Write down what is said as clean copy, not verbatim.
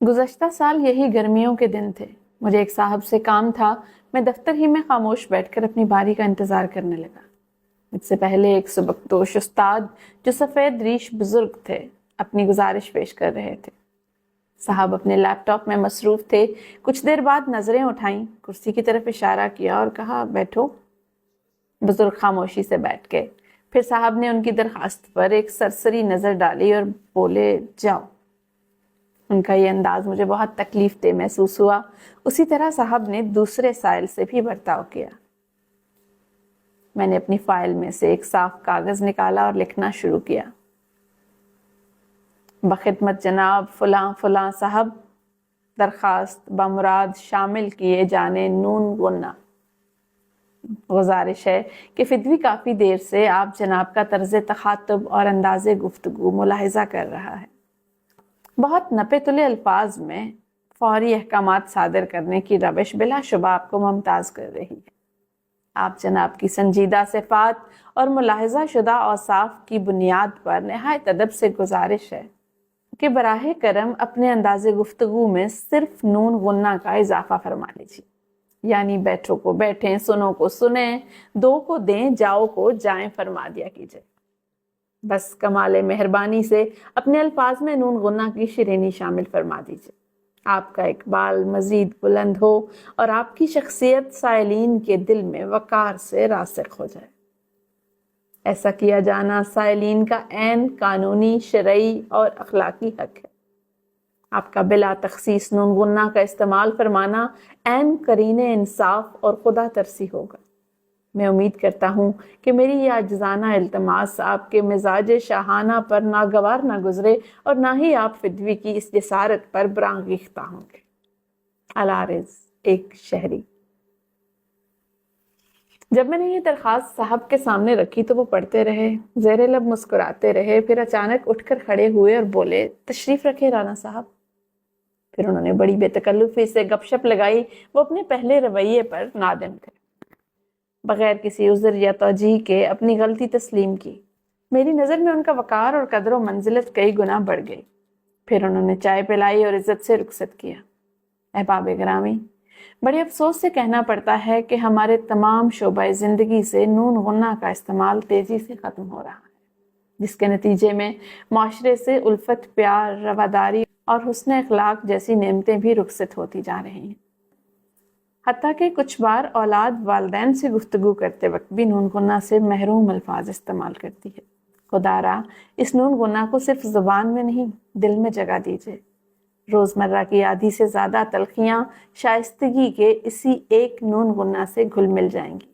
गुज़श्ता साल यही गर्मियों के दिन थे। मुझे एक साहब से काम था। मैं दफ्तर ही में खामोश बैठकर अपनी बारी का इंतज़ार करने लगा। मुझसे पहले एक सुबकदोश उस्ताद जो सफ़ेद रीश बुजुर्ग थे, अपनी गुजारिश पेश कर रहे थे। साहब अपने लैपटॉप में मसरूफ़ थे। कुछ देर बाद नज़रें उठाईं, कुर्सी की तरफ इशारा किया और कहा, बैठो। बुजुर्ग खामोशी से बैठ गए। फिर साहब ने उनकी दरखास्त पर एक सरसरी नज़र डाली और बोले, जाओ। उनका ये अंदाज मुझे बहुत तकलीफ दे महसूस हुआ। उसी तरह साहब ने दूसरे साइल से भी बर्ताव किया। मैंने अपनी फाइल में से एक साफ कागज निकाला और लिखना शुरू किया। बखिदमत जनाब फलां फलां साहब, दरखास्त बमुराद शामिल किए जाने नून गुन्ना। गुजारिश है कि फिदवी काफ़ी देर से आप जनाब का तर्ज तखातुब और अंदाज़े गुफ्तगू मुलाहिजा कर रहा है। बहुत नपे तुले अल्फाज में फौरी अहकामात सादर करने की रविश बिलाशुबा आपको मुमताज़ कर रही है। आप जनाब की संजीदा सिफात और मुलाहिजा शुदा औसाफ की बुनियाद पर नहायत अदब से गुजारिश है कि बराहे करम अपने अंदाज़े गुफ्तगू में सिर्फ नून गुन्ना का इजाफा फरमा लीजिए। यानी बैठो को बैठें, सुनो को सुने, दो को दें, जाओ को जाएं फरमा दिया कीजिए। बस कमाले मेहरबानी से अपने अल्फाज में नून गुन्ना की शिरीनी शामिल फरमा दीजिए। आपका इकबाल मजीद बुलंद हो और आपकी शख्सियत साइलीन के दिल में वकार से रासिख हो जाए। ऐसा किया जाना साइलीन का ऐन कानूनी, शरई और अखलाकी हक है। आपका बिला तखसीस नून गुन्ना का इस्तेमाल फरमाना ऐन करीने इंसाफ और खुदा तरसी होगा। मैं उम्मीद करता हूँ कि मेरी यह आजिज़ाना इल्तमास आपके मिजाज शाहाना पर नागवार ना गुजरे और ना ही आप फिदवी की इस जसारत पर बरांगीख्ता होंगे। अलारिज, एक शहरी। जब मैंने ये दरख्वास्त साहब के सामने रखी तो वो पढ़ते रहे, ज़ेरे लब मुस्कुराते रहे। फिर अचानक उठकर खड़े हुए और बोले, तशरीफ़ रखे राना साहब। फिर उन्होंने बड़ी बेतकल्लुफ़ी से गपशप लगाई। वो अपने पहले रवैये पर नादिम थे। बगैर किसी उज़र या तौजीह के अपनी गलती तस्लीम की। मेरी नज़र में उनका वकार और कदर व मंजिलत कई गुना बढ़ गई। फिर उन्होंने चाय पिलाई और इज़्ज़त से रुखसत किया। अहबाब गिरामी, बड़े अफसोस से कहना पड़ता है कि हमारे तमाम शोबा ज़िंदगी से नून गुन्ना का इस्तेमाल तेज़ी से ख़त्म हो रहा है, जिसके नतीजे में माशरे से उल्फत, प्यार, रवादारी और हुस्न अखलाक जैसी नेमतें भी रुखसत होती जा रही हैं। हत्ता कि कुछ बार औलाद वालिदैन से गुफ्तगू करते वक्त भी नून गुन्ना से महरूम अल्फाज इस्तेमाल करती है। खुदारा इस नून गुन्ना को सिर्फ ज़ुबान में नहीं, दिल में जगह दीजिए। रोज़मर्रा की आधी से ज़्यादा तलखियाँ शाइस्तगी के इसी एक नून गुन्ना से घुल मिल जाएंगी।